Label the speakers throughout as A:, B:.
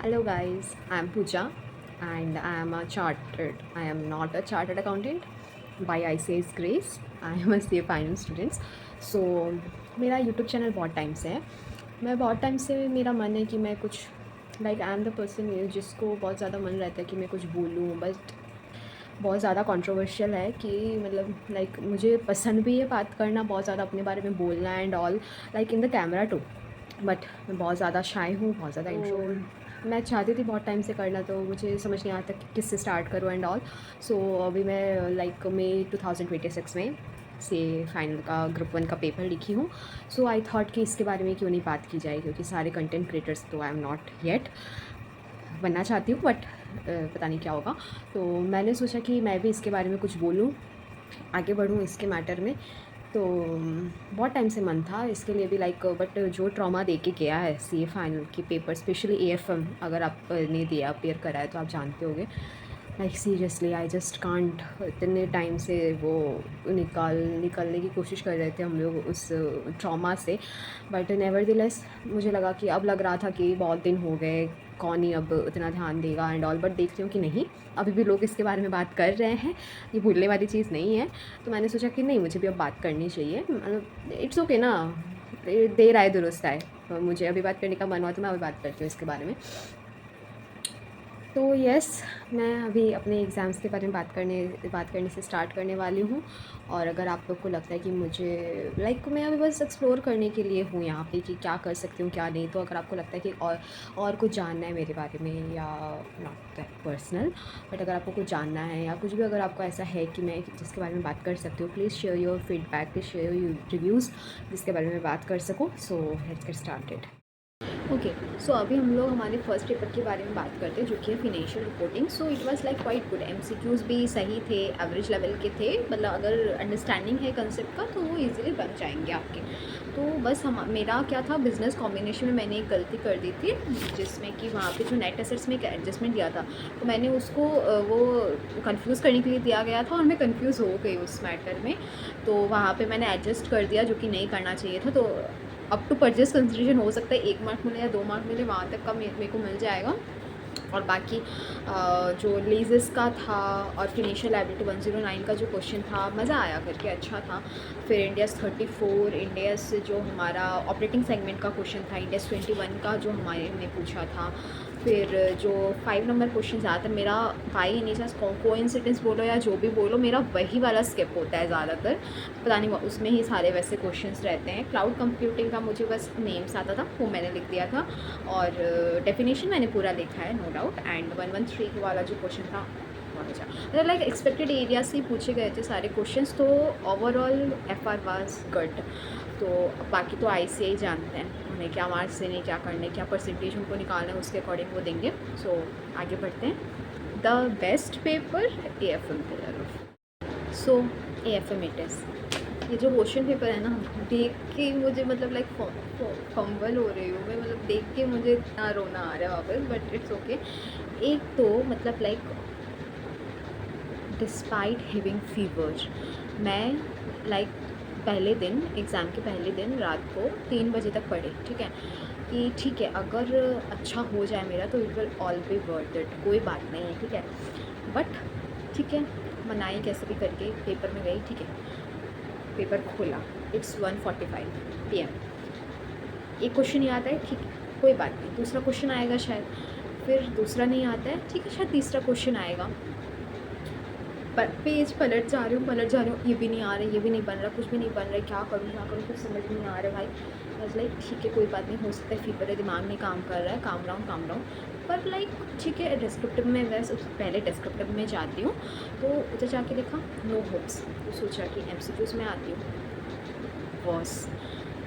A: Hello guys, I am Pooja and I am not a chartered accountant by ICA's grace. I am a CA finance student. So मेरा YouTube channel बहुत time से है। मैं बहुत time से मेरा मन है कि मैं कुछ आई एम द पर्सन जिसको बहुत ज़्यादा मन रहता है कि मैं कुछ बोलूँ, बट बहुत ज़्यादा कंट्रोवर्शियल है कि मुझे पसंद भी है बात करना, बहुत ज़्यादा अपने बारे में बोलना and all in the camera too. But मैं बहुत ज़्यादा शाय हूँ, बहुत ज़्यादा इंट्रोवर्ट। मैं चाहती थी बहुत टाइम से करना, तो मुझे समझ नहीं आता कि किससे स्टार्ट करूँ एंड ऑल। सो अभी मैं मई 2026 में से फाइनल का ग्रुप 1 का पेपर लिखी हूँ। सो आई थॉट कि इसके बारे में क्यों नहीं बात की जाए, क्योंकि सारे कंटेंट क्रिएटर्स तो आई एम नॉट येट बनना चाहती हूँ, बट पता नहीं क्या होगा। तो मैंने सोचा कि मैं भी इसके बारे में कुछ बोलूँ, आगे बढ़ूँ इसके मैटर में। तो बहुत टाइम से मन था इसके लिए भी, बट जो ट्रॉमा दे के गया है सीए फाइनल की पेपर, स्पेशली एएफएम, अगर आपने दिया अपेयर करा है तो आप जानते होंगे। Seriously I just can't. इतने टाइम से वो निकलने की कोशिश कर रहे थे हम लोग उस ट्रॉमा से, बट नेवरदिलेस मुझे लगा कि अब लग रहा था कि बहुत दिन हो गए, कौन ही अब उतना ध्यान देगा एंड ऑल। बट देखती हूँ कि नहीं, अभी भी लोग इसके बारे में बात कर रहे हैं, ये भूलने वाली चीज़ नहीं है। तो मैंने सोचा कि नहीं, मुझे भी अब बात करनी चाहिए। मतलब इट्स ओके ना, देर आए दुरुस्त आए। मुझे अभी बात करने का मन हुआ तो मैं अभी बात करती हूँ इसके बारे में। तो यस, मैं अभी अपने एग्ज़ाम्स के बारे में बात करने से स्टार्ट करने वाली हूँ। और अगर आप लोग को लगता है कि मुझे मैं अभी बस एक्सप्लोर करने के लिए हूँ यहाँ पे कि क्या कर सकती हूँ क्या नहीं, तो अगर आपको लगता है कि और कुछ जानना है मेरे बारे में, या नॉट दैट पर्सनल, बट अगर आपको कुछ जानना है या कुछ भी अगर आपको ऐसा है कि मैं जिसके बारे में बात कर सकती हूँ, please share your feedback, please share your reviews जिसके बारे में बात कर सकूँ। So let's get started. Okay, so अभी हम लोग हमारे फर्स्ट पेपर के बारे में बात करते हैं, जो कि है financial reporting. So it was quite good. MCQs भी सही थे, एवरेज लेवल के थे, मतलब अगर अंडरस्टैंडिंग है कंसेप्ट का तो वो इजीली बन जाएंगे आपके। तो बस मेरा क्या था, बिजनेस कॉम्बिनेशन में मैंने एक गलती कर दी थी, जिसमें कि वहाँ पे जो नेट एसेट्स में एक एडजस्टमेंट दिया था, तो मैंने उसको वो कंफ्यूज करने के लिए दिया गया था और मैं कंफ्यूज हो गई उस मैटर में। तो वहाँ पे मैंने एडजस्ट कर दिया, जो कि नहीं करना चाहिए था। तो अप टू परचेज कंसिडरेशन हो सकता है 1 मार्क मिले या 2 मार्क मिले, वहाँ तक का मेरे को मिल जाएगा। और बाकी जो लीजेस का था और फिनेंशियल लायबिलिटी 109 का जो क्वेश्चन था, मज़ा आया करके, अच्छा था। फिर इंडियाज़ 34, इंडियाज़ जो हमारा ऑपरेटिंग सेगमेंट का क्वेश्चन था, इंडियाज़ 21 का जो हमारे ने पूछा था। फिर जो 5 नंबर क्वेश्चन ज़्यादातर मेरा बाई नेचर कोइंसिडेंस बोलो या जो भी बोलो, मेरा वही वाला स्किप होता है ज़्यादातर। पता नहीं उसमें ही सारे वैसे क्वेश्चंस रहते हैं। क्लाउड कंप्यूटिंग का मुझे बस नेम्स आता था, वो मैंने लिख दिया था, और डेफिनेशन मैंने पूरा लिखा है, नो डाउट। एंड 113 वाला जो क्वेश्चन था बहुत अच्छा, मतलब एक्सपेक्टेड एरिया से पूछे गए थे सारे क्वेश्चंस। तो ओवरऑल FR वाज गुड। तो बाकी तो ICAI जानते हैं उन्हें क्या मार्क्स देने, क्या करने, क्या परसेंटेज उनको निकालना है, उसके अकॉर्डिंग वो देंगे। सो आगे बढ़ते हैं। द बेस्ट पेपर AFM की तरफ। सो AFM इट इज़। ये जो क्वेश्चन पेपर है ना, देख के मुझे फंबल हो रही हूँ मैं, मतलब देख के मुझे इतना रोना आ रहा है वापस, बट इट्स ओके। एक तो डिस्पाइट हैविंग फीवर, मैं पहले दिन, एग्ज़ाम के पहले दिन रात को 3 बजे तक पढ़े, ठीक है, कि ठीक है अगर अच्छा हो जाए मेरा तो it will all B worth it, कोई बात नहीं है, ठीक है। बट ठीक है, मनाई कैसे भी करके पेपर में गई, ठीक है। पेपर खोला, इट्स 1:45 PM। एक क्वेश्चन नहीं आता है, ठीक है, कोई बात नहीं, दूसरा क्वेश्चन आएगा शायद, फिर दूसरा नहीं आता है, ठीक है, शायद तीसरा क्वेश्चन आएगा। पेज पलट जा रही हूँ, ये भी नहीं आ रहा, ये भी नहीं बन रहा, कुछ भी नहीं बन रहा है, क्या करूँ, कुछ समझ नहीं आ रहा है भाई। बस ठीक है, कोई बात नहीं, हो सकता है फीवर है, दिमाग नहीं काम कर रहा है, काम डाउन। पर ठीक है, डिस्क्रिप्टिव में मैं पहले डिस्क्रिप्टिव में जाती हूँ, तो उधर जाके देखा नो होप्स, तो सोचा कि MCQs में आती हूँ बॉस।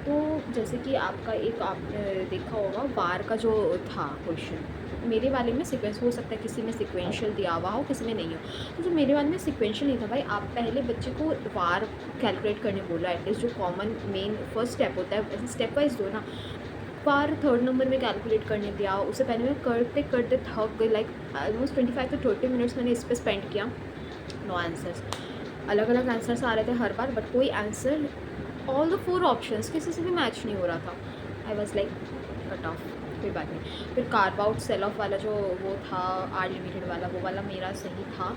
A: तो जैसे कि आपका एक आपने देखा होगा वार का जो था क्वेश्चन, मेरे वाले में सीक्वेंस हो सकता है, किसी में सीक्वेंशियल दिया हुआ हो, किसी में नहीं हो। तो जो मेरे वाले में सीक्वेंशियल नहीं था भाई, आप पहले बच्चे को वार कैलकुलेट करने बोला, एटलीस्ट जो कॉमन मेन फर्स्ट स्टेप होता है, ऐसे स्टेप वाइज दो ना। वार 3rd नंबर में कैलकुलेट करने दिया, उससे पहले मैं करते थक गई, ऑलमोस्ट 25 to 30 मिनट्स मैंने इस पर स्पेंड किया। नो आंसर्स, अलग अलग आंसर्स आ रहे थे हर बार, बट कोई आंसर ऑल द 4 ऑप्शंस किसी से भी मैच नहीं हो रहा था। I was cut off. कोई बात नहीं। फिर कार्व आउट सेल ऑफ वाला जो वो था आर लिमिटेड वाला, वो वाला मेरा सही था।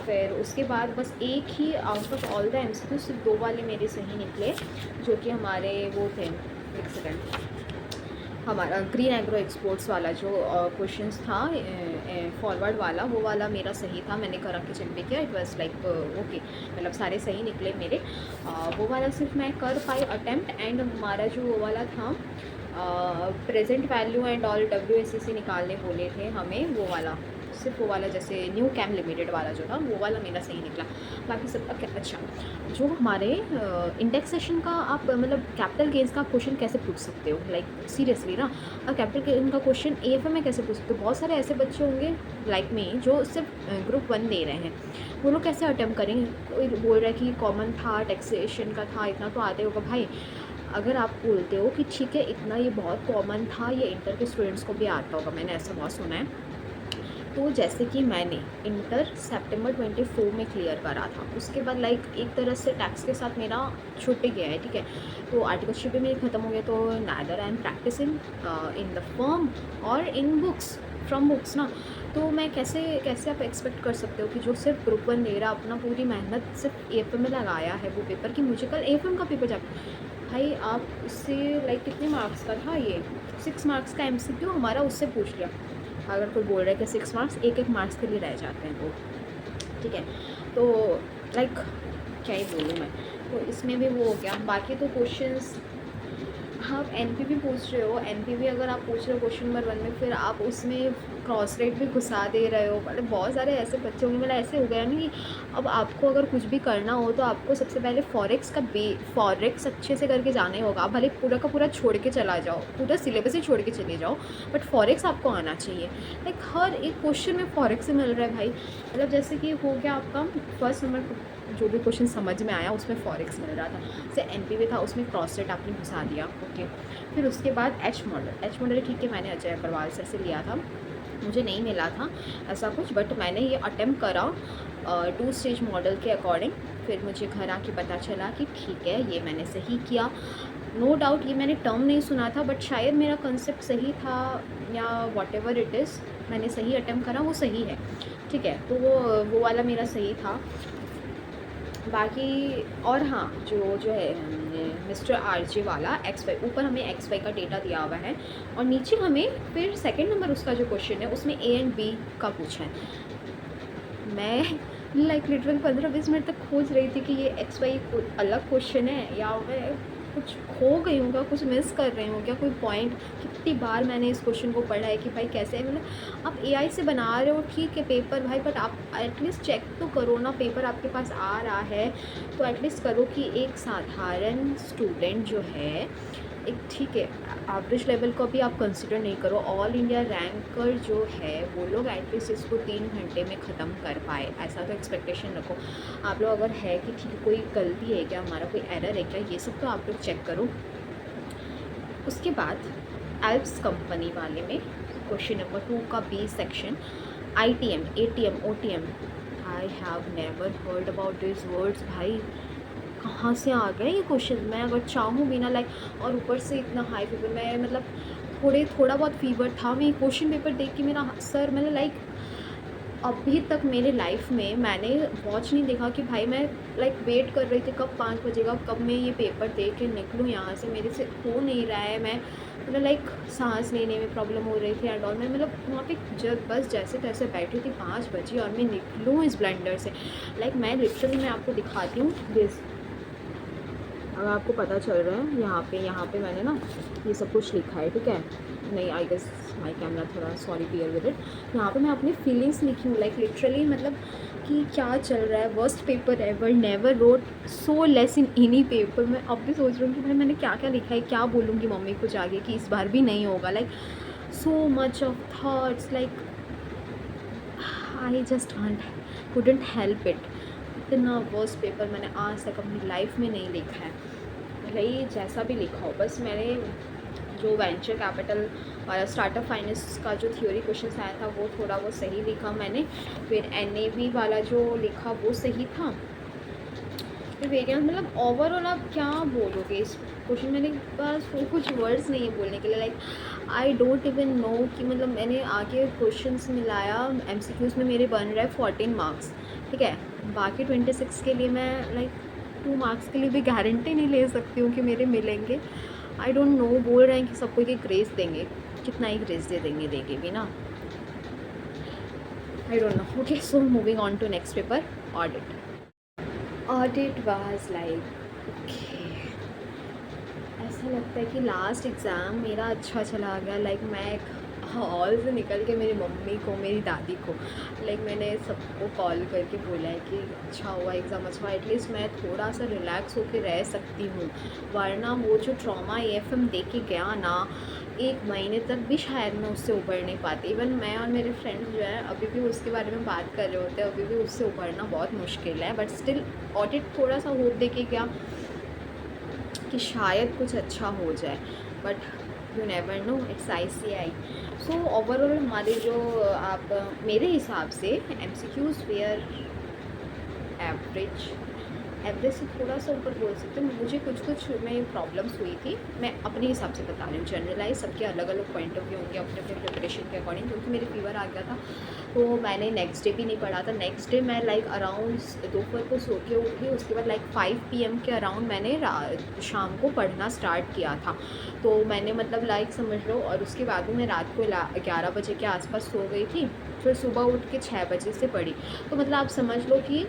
A: फिर उसके बाद बस एक ही out of all the MCQ सिर्फ 2 वाले मेरे सही निकले, जो कि हमारे वो थे, एक सेकेंड, हमारा ग्रीन एग्रो एक्सपोर्ट्स वाला जो क्वेश्चंस था फॉरवर्ड वाला, वो वाला मेरा सही था। मैंने करा के चेक भी किया, इट वाज लाइक ओके, मतलब सारे सही निकले मेरे। वो वाला सिर्फ मैं कर पाई अटेम्प्ट। एंड हमारा जो वो वाला था present value and all WSCC निकालने बोले थे हमें, वो वाला सिर्फ वो वाला जैसे न्यू कैम लिमिटेड वाला जो था वो वाला मेरा सही निकला। बाकी सबका अच्छा। जो हमारे इंडेक्सेशन का आप मतलब कैपिटल गेन्स का क्वेश्चन कैसे पूछ सकते हो, लाइक सीरियसली ना, और कैपिटल गेन का क्वेश्चन AFM में कैसे पूछ सकते हो? बहुत सारे ऐसे बच्चे होंगे लाइक में जो सिर्फ ग्रुप 1 दे रहे हैं, वो लोग कैसे अटेम्प्ट करेंगे? कोई बोल रहा है कि कॉमन था, टैक्सेशन का था, इतना तो आते होगा भाई। अगर आप बोलते हो कि ठीक है इतना ये बहुत कॉमन था, ये इंटर के स्टूडेंट्स को भी आता होगा, मैंने ऐसा बहुत सुना है। तो जैसे कि मैंने इंटर सितंबर 24 में क्लियर करा था, उसके बाद लाइक एक तरह से टैक्स के साथ मेरा छूट गया है, ठीक है। तो आर्टिकलशिप भी मेरी ख़त्म हो गया, तो नादर I am practicing in the firm और इन बुक्स फ्रॉम बुक्स ना। तो मैं कैसे कैसे आप एक्सपेक्ट कर सकते हो कि जो सिर्फ ग्रुप 1 दे रहा, अपना पूरी मेहनत सिर्फ AFM में लगाया है वो पेपर, कि मुझे कल AFM का पेपर जा, भाई आप उससे लाइक कितने मार्क्स का था ये, 6 मार्क्स का MCQ हमारा उससे पूछ लिया। अगर कोई बोल रहा है कि 6 मार्क्स एक मार्क्स के लिए रह जाते हैं वो, ठीक है। तो लाइक क्या ही बोलूँ मैं, तो इसमें भी वो हो गया। बाकी तो क्वेश्चंस आप NPV पूछ रहे हो, NPV अगर आप पूछ रहे हो क्वेश्चन नंबर 1 में, फिर आप उसमें क्रॉस रेट भी घुसा दे रहे हो। मतलब बहुत सारे ऐसे बच्चे होंगे, मतलब ऐसे हो गया ना कि अब आपको अगर कुछ भी करना हो तो आपको सबसे पहले फॉरेक्स अच्छे से करके जाना ही होगा। आप भले पूरा का पूरा छोड़ के चला जाओ, पूरा सिलेबस ही छोड़ के चले जाओ, बट फॉरेक्स आपको आना चाहिए। लाइक हर एक क्वेश्चन में फॉरेक्स से मिल रहा है भाई। मतलब जैसे कि हो गया आपका फर्स्ट नंबर, जो भी क्वेश्चन समझ में आया उसमें फॉरेक्स मिल रहा था, जैसे NPV था उसमें क्रॉस रेट आपने घुसा दिया, ओके। फिर उसके बाद एच मॉडल ठीक है, मैंने अजय अग्रवाल सर से लिया था, मुझे नहीं मिला था ऐसा कुछ, बट मैंने ये अटेम्प्ट करा 2 स्टेज मॉडल के अकॉर्डिंग। फिर मुझे घर आके पता चला कि ठीक है ये मैंने सही किया। नो डाउट ये मैंने टर्म नहीं सुना था, बट शायद मेरा कंसेप्ट सही था या वॉट एवर इट इज़, मैंने सही अटेम्प्ट करा, वो सही है, ठीक है। तो वो वाला मेरा सही था। बाकी और हाँ, जो है मिस्टर RJ वाला XY, ऊपर हमें XY का डेटा दिया हुआ है और नीचे हमें फिर सेकंड नंबर उसका जो क्वेश्चन है उसमें A एंड B का पूछा है। मैं लाइक लिटरल 15-20 मिनट तक खोज रही थी कि ये XY अलग क्वेश्चन है या मैं कुछ खो गई हूँ क्या, कुछ मिस कर रही हूँ क्या, कोई पॉइंट। कितनी बार मैंने इस क्वेश्चन को पढ़ा है कि भाई कैसे, मतलब आप AI से बना रहे हो ठीक है पेपर भाई, बट आप एटलीस्ट चेक तो करो ना, पेपर आपके पास आ रहा है तो एटलीस्ट करो कि एक साधारण स्टूडेंट जो है, एक ठीक है एवरेज लेवल को भी आप कंसिडर नहीं करो, ऑल इंडिया रैंकर जो है वो लोग एटलीस्ट इसको 3 घंटे में ख़त्म कर पाए, ऐसा तो एक्सपेक्टेशन रखो आप लोग। अगर है कि ठीक कोई गलती है क्या, हमारा कोई एरर है क्या, ये सब तो आप लोग चेक करो। उसके बाद एल्प्स कंपनी वाले में क्वेश्चन नंबर 2 का B section, ITM ATM OTM, I have never heard about this words भाई, कहाँ से आ गए ये क्वेश्चन। मैं अगर चाहूँ भी ना लाइक, और ऊपर से इतना हाई फीवर, मैं मतलब थोड़ा बहुत फीवर था, मैं क्वेश्चन पेपर देख के मेरा सर, मतलब लाइक अभी तक मेरे लाइफ में मैंने वॉच नहीं देखा कि भाई मैं लाइक वेट कर रही थी कब 5 बजेगा, कब मैं ये पेपर दे के निकलूँ यहाँ से, मेरे से हो नहीं रहा है। मैं मतलब लाइक सांस लेने में प्रॉब्लम हो रही थी एंड ऑल, मैं मतलब वहाँ पे जब बस जैसे तैसे बैठी थी 5 बजे और मैं निकलूँ इस ब्लेंडर से। लाइक मैं लिटरली मैं आपको दिखाती हूँ दिस, अगर आपको पता चल रहा है यहाँ पे मैंने ना ये सब कुछ लिखा है, ठीक है। नहीं आई गेस माई कैमरा थोड़ा सॉरी क्लियर विद इट। यहाँ पे मैं अपनी फीलिंग्स लिखी हूँ लाइक लिटरली, मतलब कि क्या चल रहा है, worst paper ever, never wrote so less in any paper. मैं अब भी सोच रही हूँ कि भाई मैंने क्या क्या लिखा है, क्या बोलूँगी मम्मी को जाके कि इस बार भी नहीं होगा। Like so much of thoughts, like I just couldn't help it. इतना वर्स्ट पेपर मैंने आज तक अपनी लाइफ में नहीं लिखा है। भाई जैसा भी लिखा हो, बस मैंने जो वेंचर कैपिटल वाला स्टार्टअप फाइनेंस का जो थ्योरी क्वेश्चन आया था वो थोड़ा वो सही लिखा मैंने। फिर NAV वाला जो लिखा वो सही था। फिर वेरिएंस, मतलब ओवरऑल आप क्या बोलोगे इस क्वेश्चन मेरे पास वो कुछ वर्ड्स नहीं है बोलने के लिए, like I don't even know कि मतलब मैंने आके क्वेश्चंस मिलाया, एमसीक्यूज़ में मेरे बन रहा है 14 मार्क्स, ठीक है, बाकी 26 के लिए मैं लाइक 2 मार्क्स के लिए भी गारंटी नहीं ले सकती हूँ कि मेरे मिलेंगे। आई डोंट नो, बोल रहे हैं कि सबको एक ग्रेस देंगे, कितना ही ग्रेस देंगे भी ना, I don't know. Okay, so moving on to next paper, audit. Audit was like okay, ऐसा लगता है कि लास्ट एग्ज़ाम मेरा अच्छा चला गया। लाइक मैं हॉल से निकल के मेरी मम्मी को, मेरी दादी को, लाइक मैंने सबको कॉल करके बोला है कि अच्छा हुआ एग्ज़ाम, अच्छा हुआ, एटलीस्ट मैं थोड़ा सा रिलैक्स होकर रह सकती हूँ, वरना वो जो ट्रॉमा AFM दे के गया ना, 1 महीने तक भी शायद मैं उससे उभर नहीं पाती। इवन मैं और मेरे फ्रेंड्स जो है अभी भी उसके बारे में बात कर रहे होते हैं, अभी भी उससे उभरना बहुत मुश्किल है, बट स्टिल ऑडिट थोड़ा सा होप दे के गया कि शायद कुछ अच्छा हो जाए, but you never know, it's ICI। So overall हमारे जो आप मेरे हिसाब से MCQs वेयर एवरेज, एवरेज से थोड़ा सा ऊपर बोल सकते हैं। मुझे कुछ में प्रॉब्लम्स हुई थी, मैं अपने हिसाब से बता रही हूँ, जनरलाइज सबके अलग अलग पॉइंट ऑफ व्यू होंगे अपने अपने प्रिपरेशन के अकॉर्डिंग, क्योंकि मेरे फीवर आ गया था तो मैंने नेक्स्ट डे भी नहीं पढ़ा था। नेक्स्ट डे मैं लाइक अराउंड दोपहर को सो के उठी, उसके बाद लाइक 5 PM के अराउंड मैंने शाम को पढ़ना स्टार्ट किया था। तो मैंने मतलब लाइक समझ लो, और उसके बाद में मैं रात को 11 बजे के आसपास सो गई थी, फिर सुबह उठ के 6 बजे से पढ़ी। तो मतलब आप समझ लो कि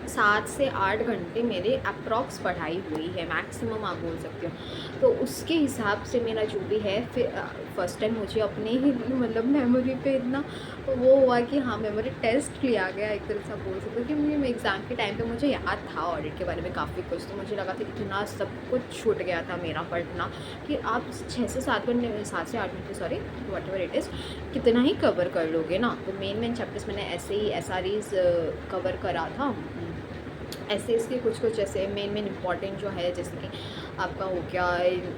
A: 7 से 8 घंटे मेरे अप्रॉक्स पढ़ाई हुई है, मैक्सिमम आप बोल सकते हो। तो उसके हिसाब से मेरा जो भी है, फिर फर्स्ट टाइम मुझे अपने ही मतलब मेमोरी पे इतना वो हुआ कि हाँ, मेमोरी टेस्ट लिया गया एक तरह से आप बोल सकते हो, कि मुझे एग्ज़ाम के टाइम पे मुझे याद था ऑडिट के बारे में काफ़ी कुछ, तो मुझे लगा था इतना सब कुछ छूट गया था मेरा पढ़ना कि आप 6 से 7 घंटे, 7 से 8 घंटे, sorry what ever it is, कितना ही कवर कर लोगे ना। तो मेन चैप्टर्स मैंने ऐसे ही SREs कवर करा था, ऐसे इसके कुछ ऐसे मेन इंपॉर्टेंट जो है, जैसे कि आपका हो गया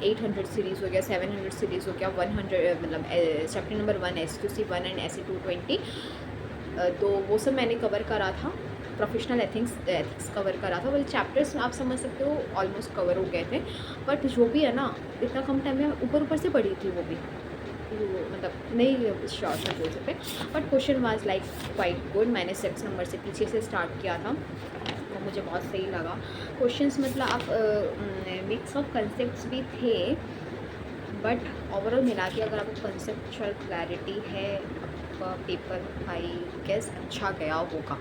A: 800 सीरीज़ हो गया, 700 सीरीज़ हो गया, 100 मतलब chapter number 1 SQC 1 and SE 220, तो वो सब मैंने कवर करा था। प्रोफेशनल एथिक्स कवर करा था। वो चैप्टर्स आप समझ सकते हो ऑलमोस्ट कवर हो गए थे, बट जो भी है ना, इतना कम टाइम में ऊपर से पढ़ी थी वो भी, मतलब नहीं शॉर्ट में बोल सकते, but question was like quite good. मैंने 6 नंबर से पीछे से स्टार्ट किया था, तो मुझे बहुत सही लगा क्वेश्चंस। मतलब आप मिक्स ऑफ कंसेप्ट्स भी थे, बट ओवरऑल मिला के अगर आपको कंसेप्चुअल क्लैरिटी है, आपका पेपर आई गेस अच्छा गया होगा।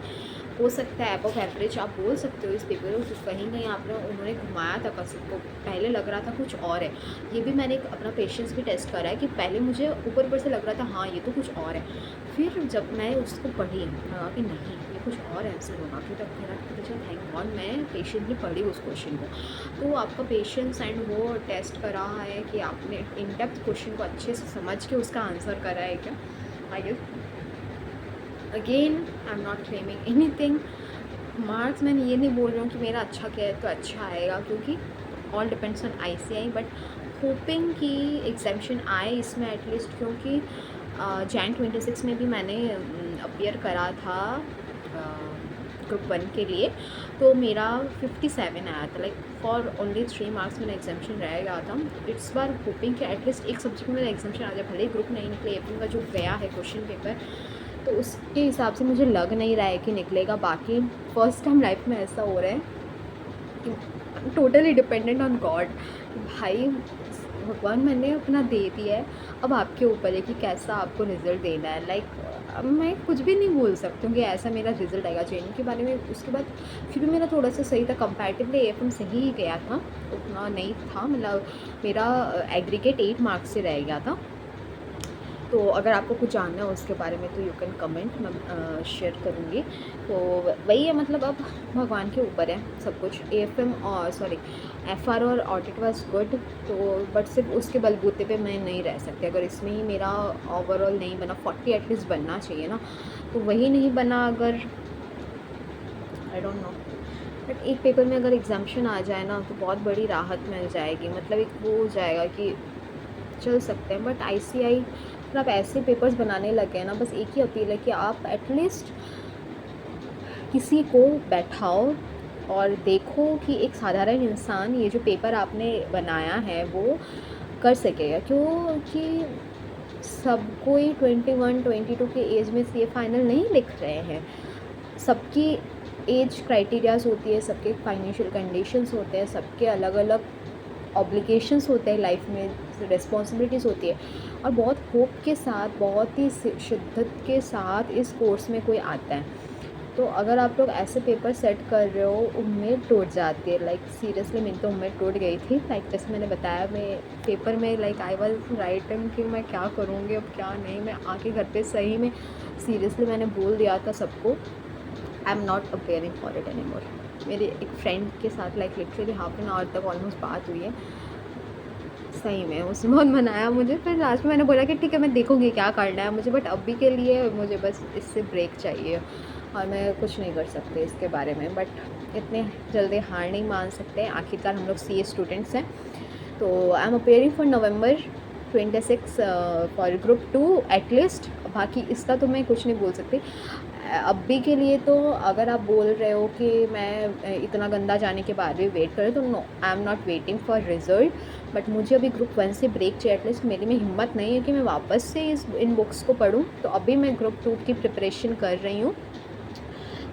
A: हो सकता है एबव एवरेज आप बोल सकते हो इस पेपर को, कहीं कहीं आपने उन्होंने घुमाया था कंसेप्ट को, पहले लग रहा था कुछ और है। ये भी मैंने अपना पेशेंस भी टेस्ट करा है कि पहले मुझे ऊपर से लग रहा था हाँ ये तो कुछ और है, फिर जब मैं उसको पढ़ी लगा कि नहीं ये कुछ और आंसर होगा, फिर तब मेरा थैंक गॉड मैं पेशेंटली पढ़ी उस क्वेश्चन को। तो आपका पेशेंस एंड वो टेस्ट कर रहा है कि आपने इन डेप्थ क्वेश्चन को अच्छे से समझ के उसका आंसर करा है क्या, I guess. Again I am not claiming anything, marks मैं ये नहीं बोल रहा हूँ कि मेरा अच्छा क्या है तो अच्छा आएगा, क्योंकि all depends on ICI, but hopping कि एग्जामिशन आए इसमें एटलीस्ट, क्योंकि Jan 26 में भी मैंने अपीयर करा था ग्रुप 1 के लिए, तो मेरा 57 आया था, लाइक फॉर ओनली 3 मार्क्स मेरा एग्जामिशन रह गया था। इट्स बार होपिंग कि एटलीस्ट एक सब्जेक्ट में मेरा एग्जामिशन आ जाए, भले ही ग्रुप नहीं निकले, AFM का जो गया है क्वेश्चन पेपर, तो उसके हिसाब से मुझे लग नहीं रहा है कि निकलेगा। बाकी फर्स्ट टाइम लाइफ में ऐसा हो रहा है कि टोटली डिपेंडेंट ऑन गॉड, भाई भगवान मैंने अपना दे दिया है, अब आपके ऊपर है कि कैसा आपको रिज़ल्ट देना है। लाइक मैं कुछ भी नहीं बोल सकती हूँ कि ऐसा मेरा रिज़ल्ट आएगा JNU के बारे में। उसके बाद फिर भी मेरा थोड़ा सा सही था, कंपैरेटिवली AFM सही ही गया था, उतना नहीं था, मतलब मेरा एग्रीगेट 8 मार्क्स से रह गया था। तो अगर आपको कुछ जानना है उसके बारे में तो यू कैन कमेंट, मैं शेयर करूँगी। तो वही है, मतलब अब भगवान के ऊपर है सब कुछ। AFM और सॉरी FR और ऑडिट वाज गुड, तो बट सिर्फ उसके बलबूते पे मैं नहीं रह सकती। अगर इसमें ही मेरा ओवरऑल नहीं बना, 40 एटलीस्ट बनना चाहिए ना, तो वही नहीं बना, अगर आई डोंट नो, बट एक पेपर में अगर एग्जाम्शन आ जाए ना तो बहुत बड़ी राहत मिल जाएगी, मतलब एक वो हो जाएगा कि चल सकते हैं। बट ICI फिर आप ऐसे पेपर्स बनाने लगे हैं ना, बस एक ही अपील है कि आप एटलीस्ट किसी को बैठाओ और देखो कि एक साधारण इंसान ये जो पेपर आपने बनाया है वो कर सकेगा, क्योंकि सब कोई 21-22 के एज में सीए फाइनल नहीं लिख रहे हैं। सबकी एज क्राइटेरियाज होती है, सबके फाइनेंशियल कंडीशंस होते हैं, सबके अलग अलग ऑब्लिगेशंस होते हैं, लाइफ में रिस्पॉन्सिबिलिटीज़ होती है। और बहुत होप के साथ, बहुत ही शिद्दत के साथ इस कोर्स में कोई आता है। तो अगर आप लोग ऐसे पेपर सेट कर रहे हो, उम्मीद टूट जाती है। लाइक सीरियसली मेरी तो उम्मीद टूट गई थी। लाइक जैसे मैंने बताया, मैं पेपर में लाइक आई वाज राइटिंग कि मैं क्या करूँगी अब क्या नहीं। मैं आके घर पे सही में सीरियसली मैंने बोल दिया था सबको, आई am not appearing for it any more. मेरे एक फ्रेंड के साथ like literally half an hour तक ऑलमोस्ट बात हुई है। सही में उसने बहुत मनाया मुझे। फिर लास्ट में मैंने बोला कि ठीक है मैं देखूँगी क्या करना है मुझे, बट अभी के लिए मुझे बस इससे ब्रेक चाहिए और मैं कुछ नहीं कर सकती इसके बारे में। बट इतने जल्दी हार नहीं मान सकते, आखिरकार हम लोग सीए स्टूडेंट्स हैं। तो I am appearing for November 26 for group 2 at least. बाकी इसका तो मैं कुछ नहीं बोल सकती अभी के लिए। तो अगर आप बोल रहे हो कि मैं इतना गंदा जाने के बाद भी वेट करें, तो no, I am not waiting for result. But मुझे अभी ग्रुप 1 से ब्रेक चाहिए। एटलीस्ट मेरी में हिम्मत नहीं है कि मैं वापस से इन बुक्स को पढूं। तो अभी मैं ग्रुप 2 की प्रिपरेशन कर रही हूँ।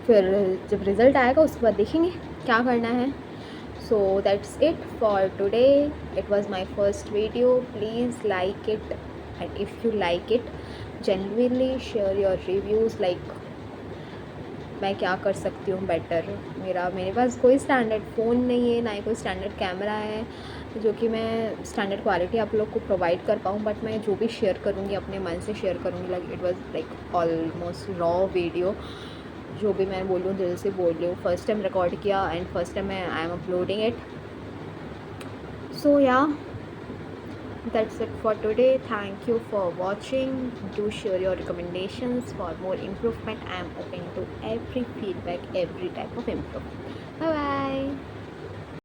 A: फिर जब रिज़ल्ट आएगा उसके बाद देखेंगे क्या करना है। So that's it for today. It was my first video. Please like it, and if you like it, genuinely share your reviews. Like मैं क्या कर सकती हूँ बेटर। मेरे पास कोई स्टैंडर्ड फ़ोन नहीं है, ना ही कोई स्टैंडर्ड कैमरा है जो कि मैं स्टैंडर्ड क्वालिटी आप लोग को प्रोवाइड कर पाऊँ। बट मैं जो भी शेयर करूँगी अपने मन से शेयर करूँगी। Like it was like almost raw video, जो भी मैं बोलूँ दिल से बोल रही हूँ। फर्स्ट टाइम रिकॉर्ड किया and first time I am uploading it. So yeah, that's it for today. Thank you for watching. Do share your recommendations for more improvement. I am open to every feedback, every type of improvement. Bye bye.